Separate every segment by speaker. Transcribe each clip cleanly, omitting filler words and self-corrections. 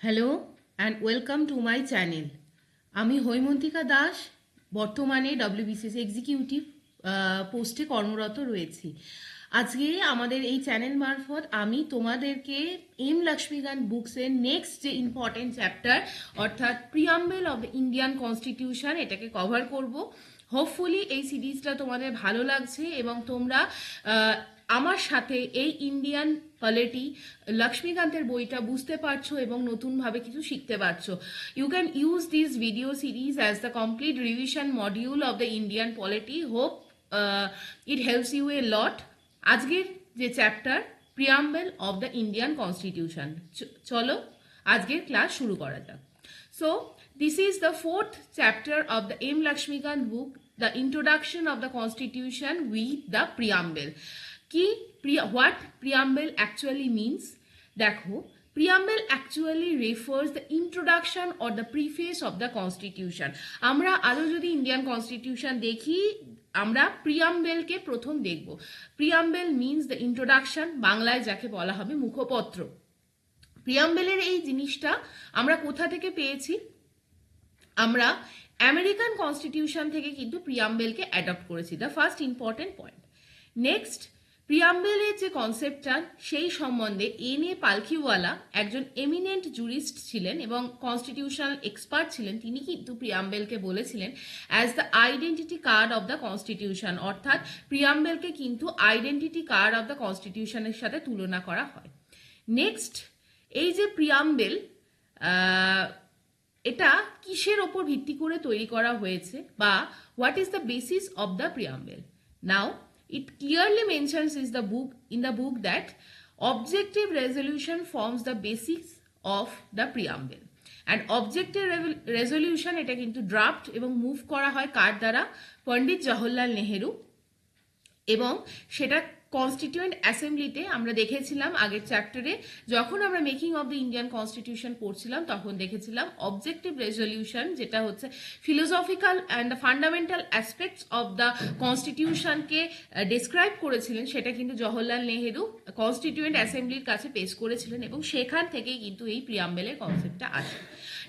Speaker 1: Hello and welcome to my channel. আমি হৈমন্তিকা দাস, বর্তমানে WBCS executive পোস্টে কর্মরত রয়েছি। আজকে আমাদের এই চ্যানেল মারফত আমি তোমাদেরকে এম লক্ষ্মীকান্ত বুকসের নেক্সট যে ইম্পর্টেন্ট চ্যাপ্টার অর্থাৎ preamble of the Indian constitution এটাকে কভার করব। হোপফুলি এই সিরিজটা তোমাদের ভালো লাগছে এবং তোমরা আমার সাথে এই ইন্ডিয়ান পলিটি লক্ষ্মীকান্তের বইটা বুঝতে পারছো এবং নতুনভাবে কিছু শিখতে পারছো। You can use this video series as the complete revision module of the Indian polity. Hope it helps you a lot. আজকের যে chapter preamble of the Indian constitution, চলো আজকের ক্লাস শুরু করা যাক। So this is the fourth chapter of the M. Lakshmikant book, the introduction of the constitution with the preamble. What preamble actually means? দেখো, preamble actually refers the introduction or the preface of the constitution. আমরা আরো যদি Indian constitution দেখি আমরা প্রিয়াম্বেলকে প্রথম দেখব। Preamble means the introduction, বাংলায় যাকে বলা হবে মুখপত্র। প্রিয়াম্বেলের এই জিনিসটা আমরা কোথা থেকে পেয়েছি? আমরা আমেরিকান কনস্টিটিউশন থেকে কিন্তু প্রিয়াম্বেলকে অ্যাডপ্ট করেছি, the first important point. Next, প্রিয়াম্বেলের যে কনসেপ্টটা সেই সম্বন্ধে এন.এ. পালখিওয়ালা একজন এমিনেন্ট জুরিস্ট ছিলেন এবং কনস্টিটিউশনাল এক্সপার্ট ছিলেন। তিনি কিন্তু প্রিয়াম্বেলকে বলেছিলেন as the identity card of the constitution, অর্থাৎ প্রিয়াম্বেলকে কিন্তু আইডেন্টিটি কার্ড অফ দ্য কনস্টিটিউশনের সাথে তুলনা করা হয়। নেক্সট, এই যে প্রিয়াম্বেল এটা কিসের ওপর ভিত্তি করে তৈরি করা হয়েছে বা what is the basis of the preamble? Now it clearly mentions in the book that objective resolution forms the basis of the preamble, and objective resolution এটা কিন্তু ড্রাফট এবং মুভ করা হয় কার দ্বারা? পণ্ডিত জওহরলাল নেহেরু। এবং সেটা কনস্টিটিউয়েন্ট অ্যাসেম্বলিতে আমরা দেখেছিলাম আগের চ্যাপ্টারে, যখন আমরা making of the Indian constitution পড়ছিলাম তখন দেখেছিলাম অবজেক্টিভ রেজলিউশন, যেটা হচ্ছে philosophical and the fundamental aspects of the কনস্টিটিউশনকে ডিসক্রাইব করেছিলেন, সেটা কিন্তু জওহরলাল নেহেরু কনস্টিটিউয়েন্ট অ্যাসেম্বলির কাছে পেশ করেছিলেন এবং সেখান থেকেই কিন্তু এই প্রিয়াম্বেলের কনসেপ্টটা আসে।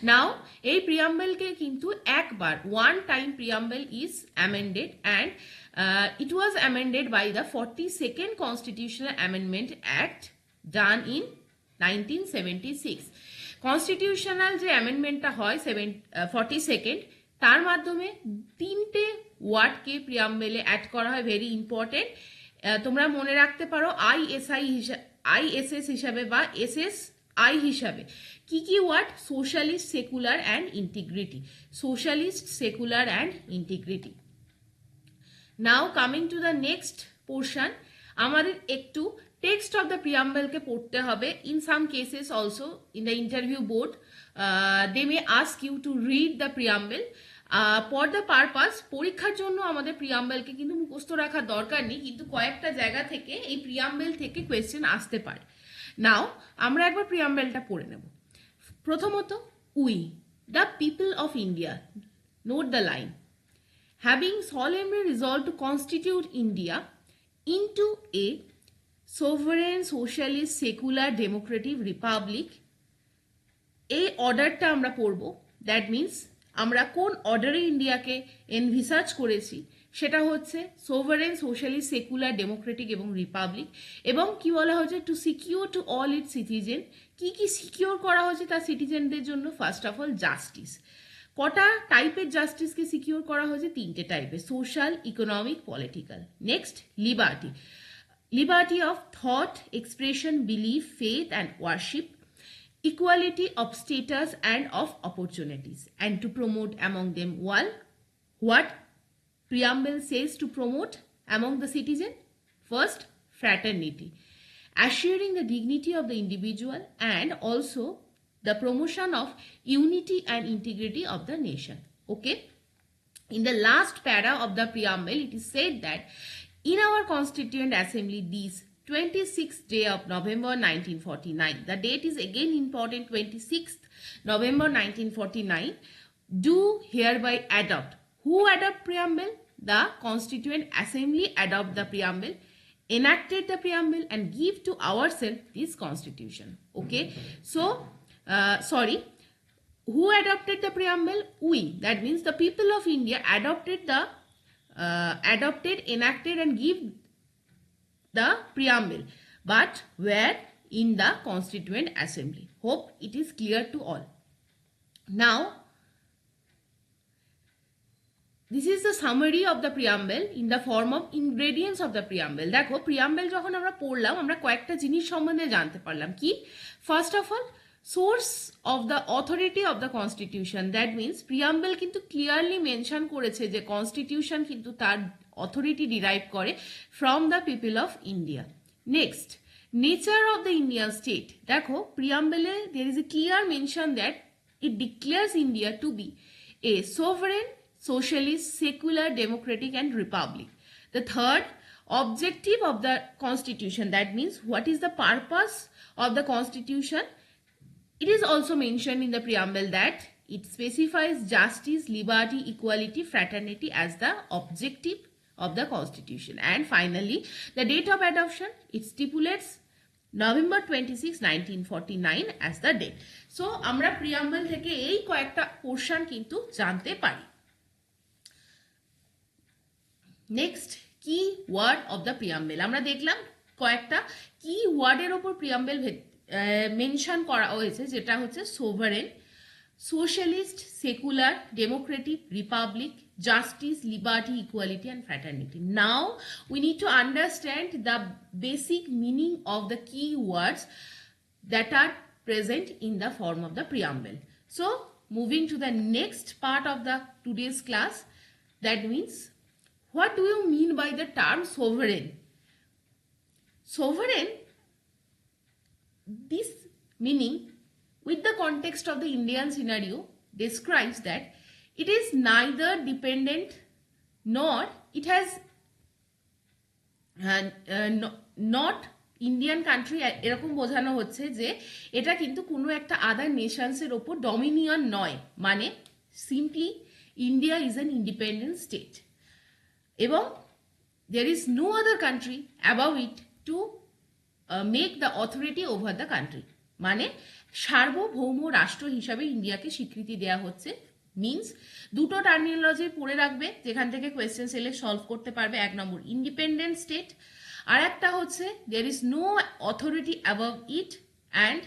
Speaker 1: নাও এই প্রিয়াম্বেলকে কিন্তু একবার one time preamble is amended and it was amended by the 42nd Constitutional Amendment Act done in 1976. Constitutional যে অ্যামেন্ডমেন্টটা হয় 42nd, তার মাধ্যমে তিনটে ওয়ার্ডকে প্রিয়াম্বেলে অ্যাড করা হয়, ভেরি ইম্পর্টেন্ট। তোমরা মনে রাখতে পারো আইএসএস হিসাবে বা এসএসআই হিসাবে কি কি word? Socialist, secular and integrity. Socialist, secular and integrity. Now coming to the next portion, আমাদের একটু টেক্সট অফ দ্য প্রিয়াম্বেলকে পড়তে হবে। In some cases also in the interview board they may ask you to read the preamble for the purpose. পরীক্ষার জন্য আমাদের প্রিয়াম্বেলকে কিন্তু মুখস্থ রাখার দরকার নেই, কিন্তু কয়েকটা জায়গা থেকে এই প্রিয়াম্বেল থেকে কোয়েশ্চেন আসতে পারে। নাও আমরা একবার প্রিয়াম্বেলটা পড়ে নেব। প্রথমত, we the people of India, note the line, having solemnly resolved to constitute India into a sovereign, socialist, secular, democratic republic. এই অর্ডারটা আমরা পড়ব। দ্যাট মিনস আমরা কোন অর্ডারে ইন্ডিয়াকে এনভিসার্চ করেছি সেটা হচ্ছে সোভারেন, সোশ্যালিস্ট, সেকুলার, ডেমোক্রেটিক এবং রিপাবলিক। এবং কি বলা হয়েছে? To secure to all it's citizen. কি কি সিকিউর করা হয়েছে তার সিটিজেনদের জন্য? First of all justice. কটা টাইপের জাস্টিসকে সিকিউর করা হয়েছে? তিনটে টাইপের, social, economic, political. Next, liberty, liberty of thought, expression, belief, faith and worship, equality of status and of opportunities, and to promote among them what preamble says to promote among the citizen? First, fraternity, assuring the dignity of the individual and also the promotion of unity and integrity of the nation. Okay, in the last para of the preamble it is said that in our constituent assembly this 26th day of November 1949, the date is again important, 26th November 1949, do hereby adopt. Who adopt preamble? The constituent assembly adopt the preamble, enacted the preamble and give to ourselves this constitution. Okay, so sorry, who adopted the preamble? We, that means the people of India adopted, enacted and give the preamble, but where in the Constituent Assembly. Hope it is clear to all. Now this is the summary of the preamble in the form of ingredients of the preamble. দেখো preamble যখন আমরা পড়লাম আমরা কয়েকটা জিনিস সম্বন্ধে জানতে পারলাম কি first of all source of the authority of the constitution that means preamble কিন্তু ক্লিয়ারলি মেনশন করেছে যে কনস্টিটিউশন কিন্তু তার অথরিটি ডিরাইভ করে from the people of India next nature of the Indian state দেখো প্রিয়াম্বেলে there is a clear mention that it declares India to be a sovereign socialist, secular, democratic and republic. The third, objective of the constitution, that means what is the purpose of the constitution. It is also mentioned in the preamble that it specifies justice, liberty, equality, fraternity as the objective of the constitution. And finally, the date of adoption, it stipulates November 26, 1949 as the date. So, আমরা preamble থেকে এই কয়েকটা portion কিন্তু জানতে পারি। Next কি word of the preamble আমরা দেখলাম কয়েকটা কি ওয়ার্ডের ওপর প্রিয়াম্বেল মেনশন করা হয়েছে যেটা হচ্ছে sovereign socialist secular democratic republic justice liberty equality and fraternity now we need to understand the basic meaning of the key words that are present in the form of the preamble so moving to the next part of the today's class that means what do you mean by the term sovereign? Sovereign, this meaning with the context of the Indian scenario describes that it is neither dependent nor it has not Indian country এরকম বোঝানো হচ্ছে যে এটা কিন্তু কোনো একটা আদার নেশনসের ওপর dominion নয় মানে simply India is an independent state এবং there is no other country above it to make the authority over the country মানে সার্বভৌম রাষ্ট্র হিসাবে ইন্ডিয়াকে স্বীকৃতি দেওয়া হচ্ছে মিনস দুটো টার্মিনোলজি পড়ে রাখবে যেখান থেকে কোয়েশ্চেন এলে সলভ করতে পারবে এক নম্বর ইন্ডিপেন্ডেন্ট স্টেট আর একটা হচ্ছে there is no authority above it and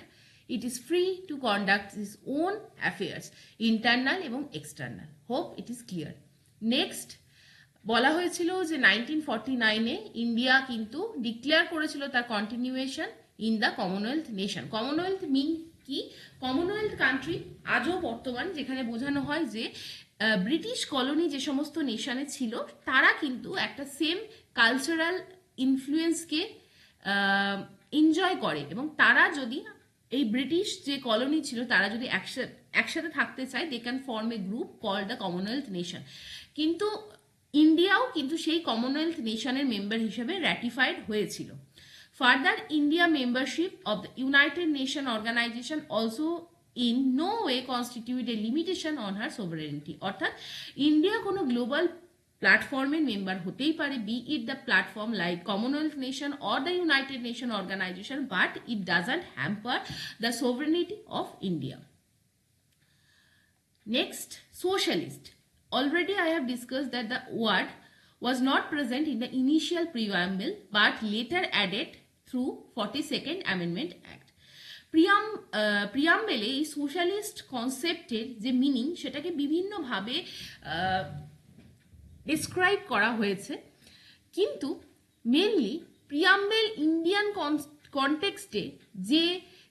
Speaker 1: it is free to conduct its own affairs internal এবং external hope it is clear next বলা হয়েছিল যে 1949-এ ইন্ডিয়া কিন্তু ডিক্লেয়ার করেছিল তার continuation in the Commonwealth nation commonwealth mean কি commonwealth country আজও বর্তমান যেখানে বোঝানো হয় যে ব্রিটিশ কলোনি যে সমস্ত নেশনে ছিল তারা কিন্তু একটা সেম কালচারাল ইনফ্লুয়েন্সকে এনজয় করে এবং তারা যদি এই ব্রিটিশ যে কলোনি ছিল তারা যদি একসাথে থাকতে চায় they can form a group called the Commonwealth nation কিন্তু ইন্ডিয়াও কিন্তু সেই কমনওয়েলথ নেশনের মেম্বার হিসেবে র্যাটিফাইড হয়েছিল further India membership of the united nation organisation also in no way constitute a limitation on her sovereignty অর্থাৎ ইন্ডিয়া কোনো global প্ল্যাটফর্মের member হতেই পারে be it the platform like commonwealth nation or the united nation organisation but it doesn't hamper the sovereignty of India next socialist Already I have discussed that the word was not present in the initial preamble but later added through 42nd Amendment Act. প্রিয়াম্বেলে এই socialist কনসেপ্টের যে meaning সেটাকে বিভিন্নভাবে describe করা হয়েছে কিন্তু mainly preamble Indian কনটেক্সটে যে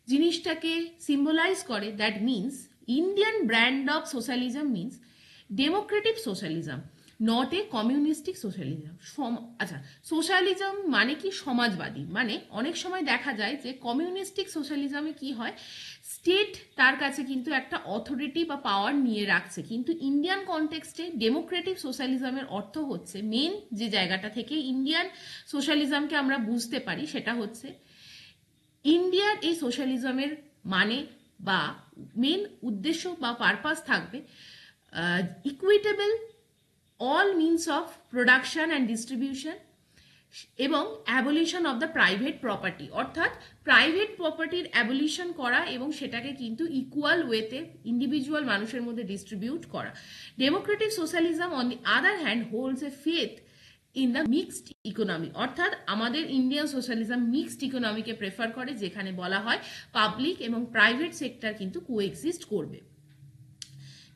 Speaker 1: জিনিসটাকে symbolise করে that means Indian brand of socialism means democratic socialism not a communistic socialism আচ্ছা সোশ্যালিজম মানে কি সমাজবাদী মানে অনেক সময় দেখা যায় যে কমিউনিস্টিক সোশ্যালিজমে কি হয় স্টেট তার কাছে কিন্তু একটা অথরিটি বা পাওয়ার নিয়ে রাখছে কিন্তু ইন্ডিয়ান কনটেক্সটে ডেমোক্রেটিক সোশ্যালিজমের অর্থ হচ্ছে মেন যে জায়গাটা থেকে ইন্ডিয়ান সোশ্যালিজমকে আমরা বুঝতে পারি সেটা হচ্ছে ইন্ডিয়ার এই সোশ্যালিজমের মানে বা মেন উদ্দেশ্য বা পারপাস থাকবে equitable all means of production and distribution, এবং abolition of the private property, অর্থাৎ প্রাইভেট প্রপার্টির অ্যাবলিশন করা এবং সেটাকে কিন্তু ইকুয়াল ওয়েতে ইন্ডিভিজুয়াল মানুষের মধ্যে ডিস্ট্রিবিউট করা। Democratic socialism on the other hand holds A faith in the mixed economy, অর্থাৎ আমাদের ইন্ডিয়ান সোশ্যালিজম মিক্সড ইকোনমিকে প্রেফার করে, যেখানে বলা হয় পাবলিক এবং প্রাইভেট সেক্টর কিন্তু কোএক্সিস্ট করবে।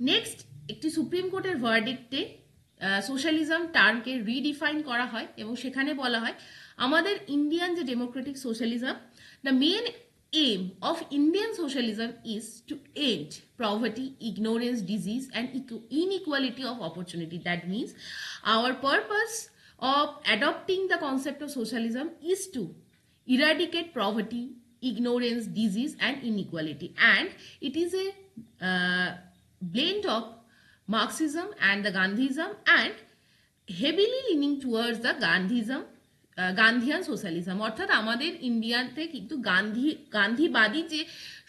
Speaker 1: নেক্সট, একটি সুপ্রিম কোর্টের ভার্ডিক্টে সোশ্যালিজম টার্মকে রিডিফাইন করা হয় এবং সেখানে বলা হয় আমাদের ইন্ডিয়ান যে democratic socialism, the main aim of Indian socialism is to end poverty, ignorance, disease and inequality of opportunity. That means our purpose of adopting the concept of socialism is to eradicate poverty, ignorance, disease and inequality, and it is a blend of Marxism and the Gandhism and heavily leaning towards the Gandhian socialism, অর্থাৎ আমাদের ইন্ডিয়াতে কিন্তু গান্ধীবাদী যে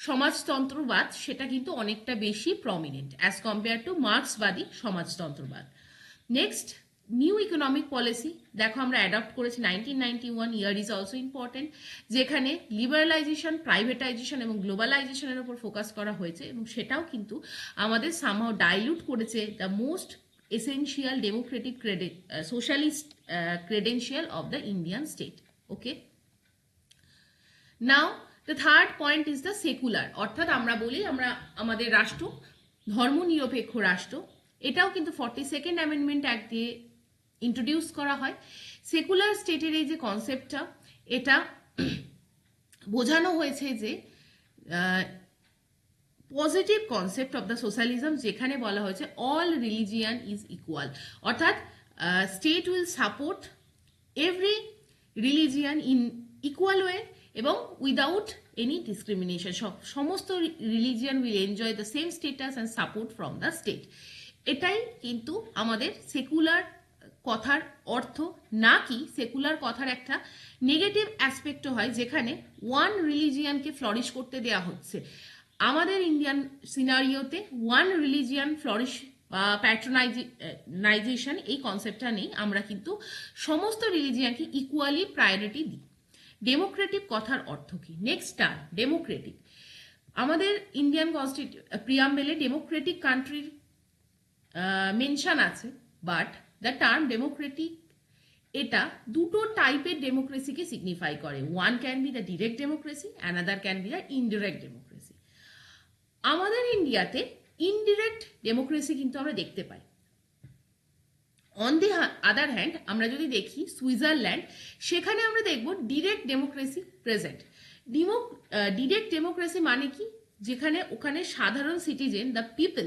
Speaker 1: সমাজতন্ত্রবাদ সেটা কিন্তু অনেকটা বেশি প্রমিনেন্ট অ্যাজ কম্পেয়ার টু মার্ক্সবাদী সমাজতন্ত্রবাদ। নেক্সট, নিউ ইকোনমিক পলিসি দেখো আমরা অ্যাডপ্ট করেছি 1991, ইয়ার ইজ অলসো ইম্পর্টেন্ট, যেখানে লিবারালাইজেশন, প্রাইভেটাইজেশন এবং গ্লোবালাইজেশনের উপর ফোকাস করা হয়েছে এবং সেটাও কিন্তু আমাদের সামহাও ডাইলুট করেছে the most essential democratic socialist credential of the Indian state. Okay, now the third point is the secular, অর্থাৎ আমরা বলি আমরা আমাদের রাষ্ট্র ধর্মনিরপেক্ষ রাষ্ট্র, এটাও কিন্তু 42nd অ্যামেন্ডমেন্ট অ্যাক্ট দিয়ে ইন্ট্রোডিউস করা হয়। সেকুলার স্টেটের এই যে কনসেপ্টটা, এটা বোঝানো হয়েছে যে positive concept of the socialism, যেখানে বলা হয়েছে অল রিলিজিয়ান ইজ ইকুয়াল, অর্থাৎ state will support every religion in equal way এবং উইদাউট এনি ডিসক্রিমিনেশন। সমস্ত religion will enjoy the same status and support from the state. এটাই কিন্তু আমাদের secular কথার অর্থ, না কি সেকুলার কথার একটা নেগেটিভ অ্যাসপেক্টও হয় যেখানে ওয়ান রিলিজিয়ানকে ফ্লরিশ করতে দেওয়া হচ্ছে। আমাদের ইন্ডিয়ান সিনারিওতে ওয়ান রিলিজিয়ান ফ্লরিশ বা প্যাট্রোনাইজেশন এই কনসেপ্টটা নেই, আমরা কিন্তু সমস্ত রিলিজিয়ানকে ইকুয়ালি প্রায়োরিটি দিই। ডেমোক্রেটিক কথার অর্থ কি? নেক্সট টার্ম ডেমোক্রেটিক, আমাদের ইন্ডিয়ান প্রিয়াম্বেলে ডেমোক্রেটিক কান্ট্রির মেনশন আছে, বাট দ্য টার্ম ডেমোক্রেটিক এটা দুটো টাইপের ডেমোক্রেসিকে সিগনিফাই করে। One can be the direct democracy, another can be the indirect democracy. আমাদের ইন্ডিয়াতে ইনডিরেক্ট ডেমোক্রেসি কিন্তু আমরা দেখতে পাই। অন দি আদার হ্যান্ড আমরা যদি দেখি সুইজারল্যান্ড, সেখানে আমরা দেখব direct democracy present. Direct democracy মানে কি? যেখানে ওখানে সাধারণ citizen, the people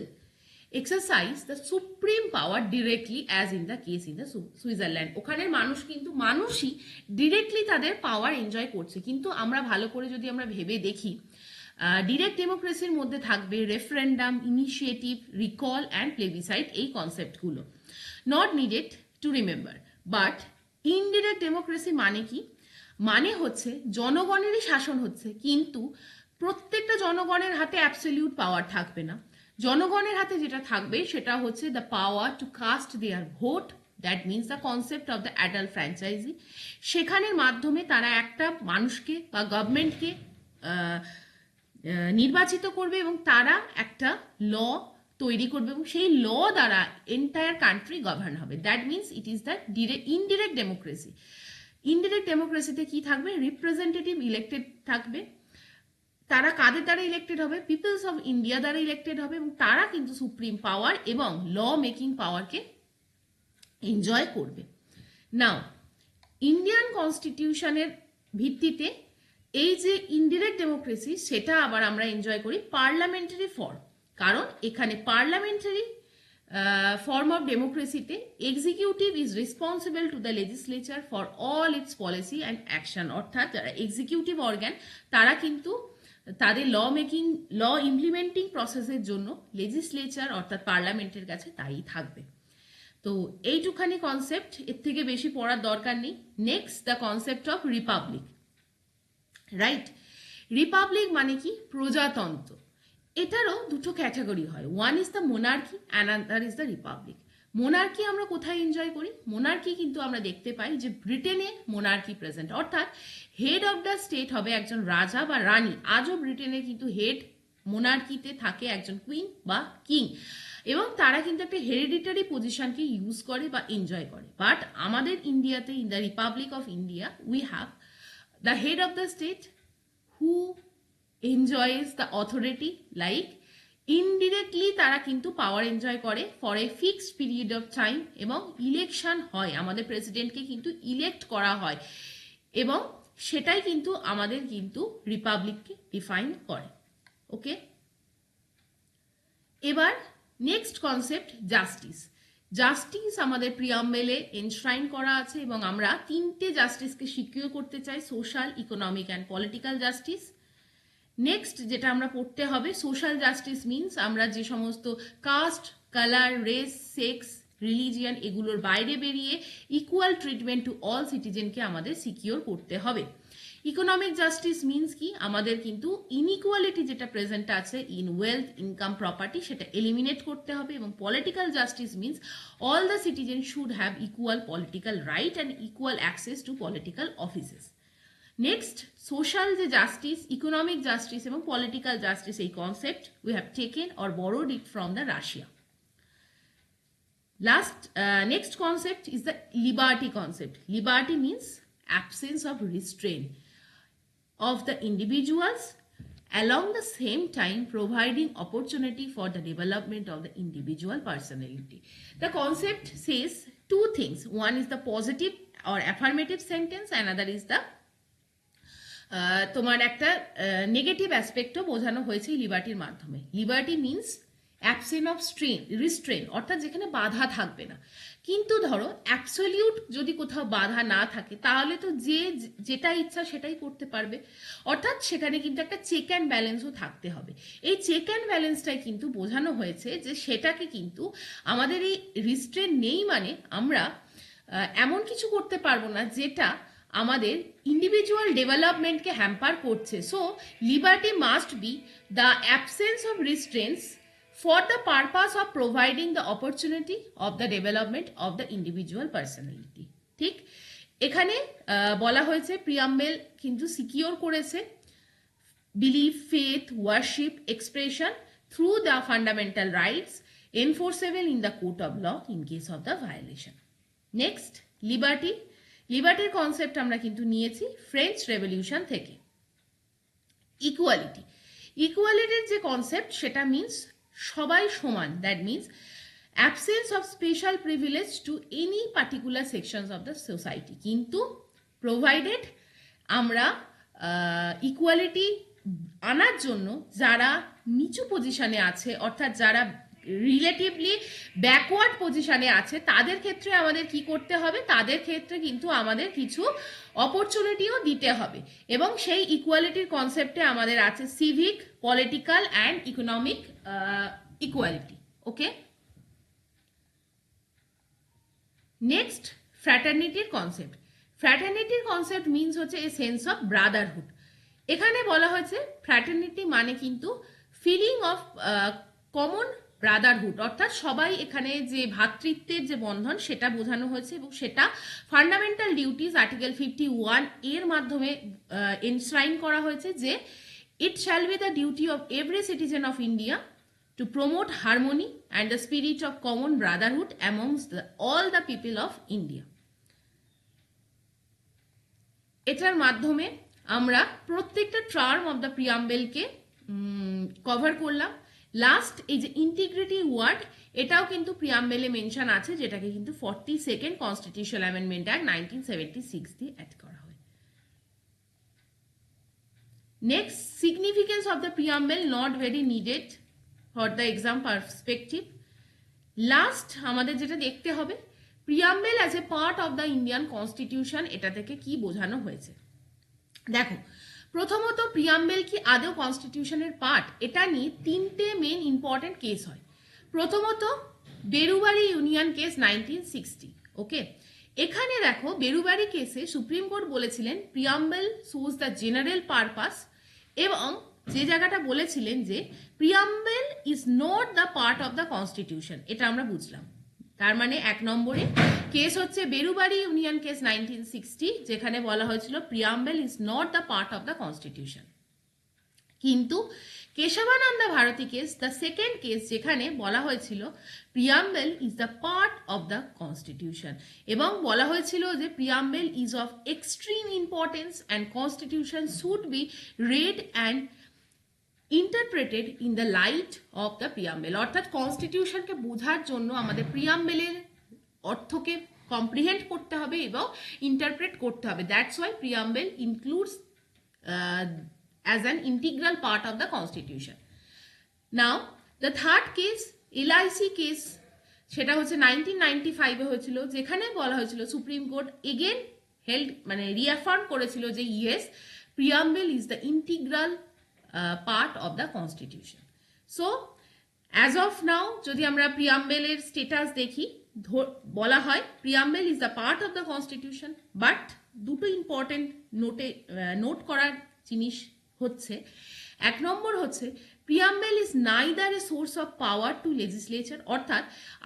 Speaker 1: exercise the supreme power directly as in the case in the Switzerland. ওখানের মানুষ কিন্তু মানুষই ডিরেক্টলি তাদের পাওয়ার এনজয় করছে। কিন্তু আমরা ভালো করে যদি আমরা ভেবে দেখি, ডিরেক্ট ডেমোক্রেসির মধ্যে থাকবে referendum, initiative, recall and plebiscite, এই কনসেপ্টগুলো not needed to remember. But indirect democracy মানে কি? মানে হচ্ছে জনগণেরই শাসন হচ্ছে, কিন্তু প্রত্যেকটা জনগণের হাতে অ্যাবসলিউট পাওয়ার থাকবে না। জনগণের হাতে যেটা থাকবে সেটা হচ্ছে the power two caste there vote, that means the concept of the adult franchise. সেখানের মাধ্যমে তারা একটা মানুষকে বা গভর্নমেন্টকে নির্বাচিত করবে এবং তারা একটা ল তৈরি করবে এবং সেই ল দ্বারা এন্টায়ার কান্ট্রি গভর্ন হবে। That means it is the indirect democracy. Indirect ডেমোক্রেসিতে কি থাকবে? রিপ্রেজেন্টেটিভ ইলেক্টেড থাকবে। তারা কাদের দ্বারা ইলেক্টেড হবে? পিপলস অফ ইন্ডিয়া দ্বারা ইলেক্টেড হবে এবং তারা কিন্তু সুপ্রিম পাওয়ার এবং ল মেকিং পাওয়ারকে এনজয় করবে। নাও ইন্ডিয়ান কনস্টিটিউশনের ভিত্তিতে এই যে ইনডিরেক্ট ডেমোক্রেসি, সেটা আবার আমরা এনজয় করি পার্লামেন্টারি ফর্ম, কারণ এখানে পার্লামেন্টারি ফর্ম অফ ডেমোক্রেসিতে executive is responsible to the legislature for all its policy and action, অর্থাৎ যারা এক্সিকিউটিভ অর্গান তারা কিন্তু তাদের ল ইমপ্লিমেন্টিং প্রসেসের জন্য লেজিসলেচার অর্থাৎ পার্লামেন্টের কাছে তাই থাকবে। তো এইটুখানি কনসেপ্ট, এর থেকে বেশি পড়ার দরকার নেই। Next the concept of Republic, right? Republic মানে কি? প্রজাতন্ত্র। এটারও দুটো ক্যাটাগরি হয়, one is the monarchy, another is the Republic. Monarchy আমরা কোথায় এনজয় করি? মোনার্কি কিন্তু আমরা দেখতে পাই যে ব্রিটেনে মোনার্কি প্রেজেন্ট, অর্থাৎ হেড অফ দ্য স্টেট হবে একজন রাজা বা রানী। আজও ব্রিটেনে কিন্তু হেড মোনার্কিতে থাকে একজন কুইন বা কিং, এবং তারা কিন্তু একটা হেরিডিটারি পজিশনকে ইউজ করে বা এনজয় করে। বাট আমাদের ইন্ডিয়াতে, in the Republic of India, we have the head of the state who enjoys the authority, like indirectly তারা কিন্তু পাওয়ার এনজয় করে for a fixed period of time, এবং ইলেকশন হয়, আমাদের প্রেসিডেন্টকে কিন্তু ইলেক্ট করা হয়, এবং সেটাই কিন্তু আমাদের কিন্তু রিপাবলিককে ডিফাইন করে। ওকে, এবার নেক্সট কনসেপ্ট জাস্টিস। জাস্টিস আমাদের প্রিয়াম্বেলে এনশ্রাইন করা আছে, এবং আমরা তিনটে জাস্টিসকে সিকিউর করতে চাই: social, economic and political justice. Next যেটা আমরা পড়তে হবে, সোশ্যাল জাস্টিস মিনস আমরা যে সমস্ত caste, colour, race, sex, religion এগুলোর বাইরে বেরিয়ে ইকুয়াল ট্রিটমেন্ট টু অল সিটিজেনকে আমাদের সিকিউর করতে হবে। ইকোনমিক জাস্টিস মিনস কি, আমাদের কিন্তু ইনইকুয়ালিটি যেটা প্রেজেন্ট আছে ইন ওয়েলথ, ইনকাম, প্রপার্টি, সেটা এলিমিনেট করতে হবে। এবং political justice means all the citizen should have equal political right and equal access to political offices. Next, social যে জাস্টিস, ইকোনমিক জাস্টিস এবং পলিটিক্যাল জাস্টিস, এই concept we have taken or borrowed it from the Russia. Next concept is the liberty concept. Liberty means absence of restraint of the individuals, along the same time providing opportunity for the development of the individual personality. The concept says two things. One is the positive or affirmative sentence, another is the তোমার একটা negative অ্যাসপেক্টও বোঝানো হয়েছে লিবার্টির মাধ্যমে। Liberty means absence of restrain, অর্থাৎ যেখানে বাধা থাকবে না। কিন্তু ধরো অ্যাবসলিউট যদি কোথাও বাধা না থাকে, তাহলে তো যে যেটা ইচ্ছা সেটাই করতে পারবে, অর্থাৎ সেখানে কিন্তু একটা চেক অ্যান্ড ব্যালেন্সও থাকতে হবে। এই চেক অ্যান্ড ব্যালেন্সটাই কিন্তু বোঝানো হয়েছে যে সেটাকে কিন্তু আমাদের এই রিস্ট্রেন নেই মানে আমরা এমন কিছু করতে পারবো না যেটা আমাদের ইন্ডিভিজুয়াল ডেভেলপমেন্টকে হ্যাম্পার করছে। So liberty must be the absence of রিস্ট্রেন্টস for the purpose of providing the opportunity of the development of the individual personality. ঠিক, এখানে বলা হয়েছে প্রিয়াম্বেল কিন্তু সিকিউর করেছে belief, faith, worship, expression through the fundamental rights enforceable in the court of law in case of the violation. Next, liberty. লিবার্টির concept আমরা কিন্তু নিয়েছি ফ্রেঞ্চ রেভলিউশন থেকে। ইকুয়ালিটি, ইকুয়ালিটির যে কনসেপ্ট সেটা মিনস সবাই সমান, that means absence of special privilege to any particular sections of the society, কিন্তু প্রোভাইডেড আমরা ইকুয়ালিটি আনার জন্য যারা নিচু পজিশনে আছে, অর্থাৎ যারা রিলেটিভলি ব্যাকওয়ার্ড পজিশনে আছে, তাদের ক্ষেত্রে আমাদের কি করতে হবে, তাদের ক্ষেত্রে কিন্তু আমাদের কিছু অপরচুনিটিও দিতে হবে। এবং সেই ইকুয়ালিটির কনসেপ্টে আমাদের আছে civic, political and economic equality. Okay, next, ফ্র্যাটার্নিটির কনসেপ্ট। ফ্র্যাটার্নিটির কনসেপ্ট মিনস হচ্ছে এ সেন্স অফ ব্রাদারহুড। এখানে বলা হয়েছে ফ্র্যাটার্নিটি মানে কিন্তু ফিলিং অফ কমন ব্রাদারহুড, অর্থাৎ সবাই এখানে যে ভ্রাতৃত্বের যে বন্ধন সেটা বোঝানো হয়েছে, এবং সেটা ফান্ডামেন্টাল ডিউটিস আর্টিকেল 51 এর মাধ্যমে এনশ্রাইন করা হয়েছে যে ইট shall be the duty of every citizen of India to promote harmony and the spirit of common Brotherhood amongst all the people of India. এটার মাধ্যমে আমরা প্রত্যেকটা টার্ম অফ দ্য প্রিয়াম্বেলকে কভার করলাম। লাস্ট, এই যে ইন্টিগ্রিটি ওয়ার্ড, এটাও কিন্তু প্রিয়াম্বেলে mention আছে, যেটাকে কিন্তু 42nd কনস্টিটিউশনাল অ্যামেন্ডমেন্ট অ্যাক্ট 1976 দিয়ে অ্যাড করা হয়। Next, significance of the preamble not very needed for the exam perspective. Last আমাদের যেটা দেখতে হবে, preamble as a part of the Indian constitution, এটা থেকে কি বোঝানো হয়েছে। দেখো, প্রথমত প্রিয়াম্বেল কি আদৌ কনস্টিটিউশনের পার্ট, এটা নিয়ে তিনটে মেন ইম্পর্টেন্ট কেস হয়। প্রথমত বেরুবারি ইউনিয়ন কেস 1960। ওকে, এখানে দেখো বেরুবারি কেসে সুপ্রিম কোর্ট বলেছিলেন preamble shows the general purpose, এবং যে জায়গাটা বলেছিলেন যে preamble is not the part of the constitution, এটা আমরা বুঝলাম। তার মানে 1 নম্বরে কেস হচ্ছে বেরুবাড়ি ইউনিয়ন কেস 1960, যেখানে বলা হয়েছিল preamble is not the part of the constitution. কিন্তু Kesavananda Bharati case, the second case, যেখানে বলা হয়েছিল preamble is the part of the constitution, এবং বলা হয়েছিল যে preamble is of extreme importance and constitution should be read and interpreted in the light of the preamble. অর্থাৎ কনস্টিটিউশনকে বোঝার জন্য আমাদের প্রিয়াম্বেলের অর্থকে কম্প্রিহেন্ড করতে হবে এবং ইন্টারপ্রেট করতে হবে। That's why preamble includes as an integral part of the constitution. Now the third case, LIC case, সেটা হচ্ছে 1995 এ হয়েছিল, যেখানে বলা হয়েছিল সুপ্রিম কোর্ট এগেন হেল্ড মানে রিঅ্যাফার্ম করেছিল যে yes preamble is the integral part of the constitution. So as of now যদি আমরা প্রিয়াম্বেলের স্টেটাস দেখি, বলা হয় preamble is the part of the constitution, but দুটো ইম্পর্টেন্ট নোট করার জিনিস হচ্ছে, 1 নম্বর হচ্ছে preamble is neither a source of power to legislature, অর্থাৎ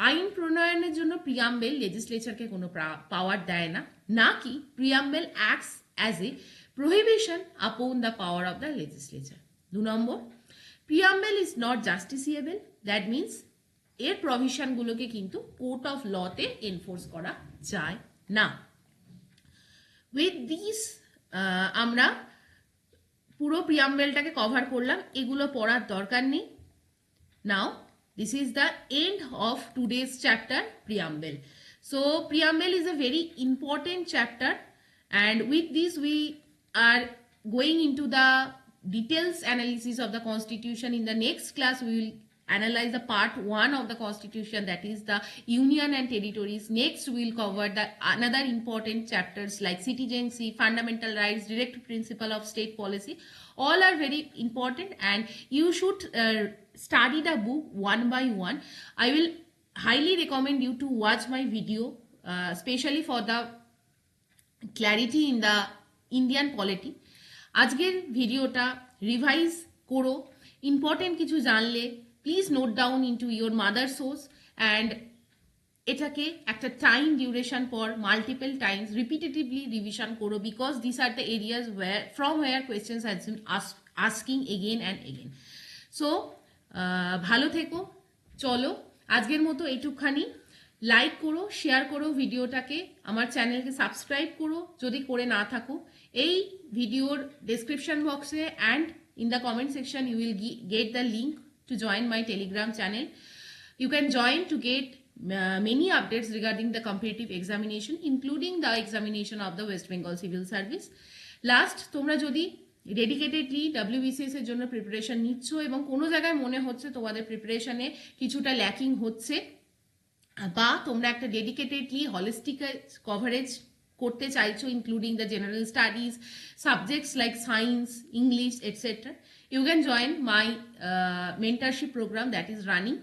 Speaker 1: আইন প্রণয়নের জন্য প্রিয়াম্বেল লেজিসলেচারকে কোনো পাওয়ার দেয় না, নাকি preamble acts as a prohibition upon the power of the legislature. 2 number, preamble is not justiciable, that means এর প্রভিশনগুলোকে কিন্তু কোর্ট অফ লতে এনফোর্স করা যায় না। উইথ দিস আমরা পুরো প্রিয়াম্বেলটাকে কভার করলাম, এগুলো পড়ার দরকার নেই। Now this is the end of today's chapter preamble. So preamble is a very important chapter, and with this we are going into the details analysis of the constitution. In the next class we will analyze the part 1 of the constitution, that is the union and territories. Next we will cover the another important chapters like citizenship, fundamental rights, direct principle of state policy. All are very important and you should study the book one by one. I will highly recommend you to watch my video, especially for the clarity in the Indian polity. আজকের ভিডিওটা revise করো, important কিছু জানলে please note down into your mother source, and এটাকে একটা time duration পর multiple Times রিপিটেটিভলি revision করো, because this are the areas from war questions has been asking again and again. So ভালো থেকো, চলো আজকের মতো এইটুকখানি। লাইক করো, শেয়ার করো ভিডিওটাকে, আমার চ্যানেলকে সাবস্ক্রাইব করো যদি করে না থাকো। এই ভিডিওর ডেসক্রিপশন বক্সে and in the comment section you will get the link to join my Telegram channel. You can join to get many updates regarding the competitive examination, including the examination of the West Bengal Civil Service. Last, তোমরা যদি dedicatedly WBCS এর জন্য preparation নিচ্ছ এবং কোনো জায়গায় মনে হচ্ছে তোমাদের প্রিপারেশনে কিছুটা ল্যাকিং হচ্ছে, বা তোমরা একটা ডেডিকেটেডলি হলিস্টিক কভারেজ করতে চাইছো, including the general studies subjects like science, English etcetera, you can join my mentorship programme that is running.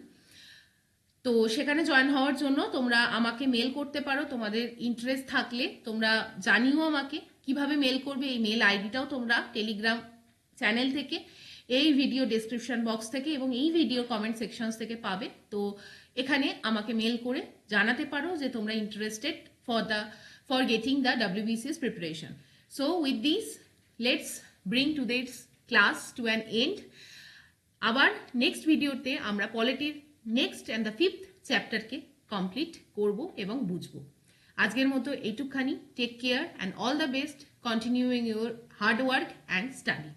Speaker 1: তো সেখানে জয়েন হওয়ার জন্য তোমরা আমাকে মেল করতে পারো, তোমাদের ইন্টারেস্ট থাকলে তোমরা জানিও আমাকে কিভাবে মেল করবে। এই মেল আইডিটাও তোমরা টেলিগ্রাম চ্যানেল থেকে, এই ভিডিও ডেসক্রিপশন বক্স থেকে এবং এই ভিডিও কমেন্ট সেকশনস থেকে পাবে। তো এখানে আমাকে মেল করে জানাতে পারো যে তোমরা interested for getting the WBCS preparation. So with this, let's bring today's class to an end. আবার নেক্সট ভিডিওতে আমরা পলিটির নেক্সট অ্যান্ড দ্য 5th চ্যাপ্টারকে কমপ্লিট করব এবং বুঝবো। আজকের মতো এইটুকখানি। Take care and all the best, continuing your hard work and study.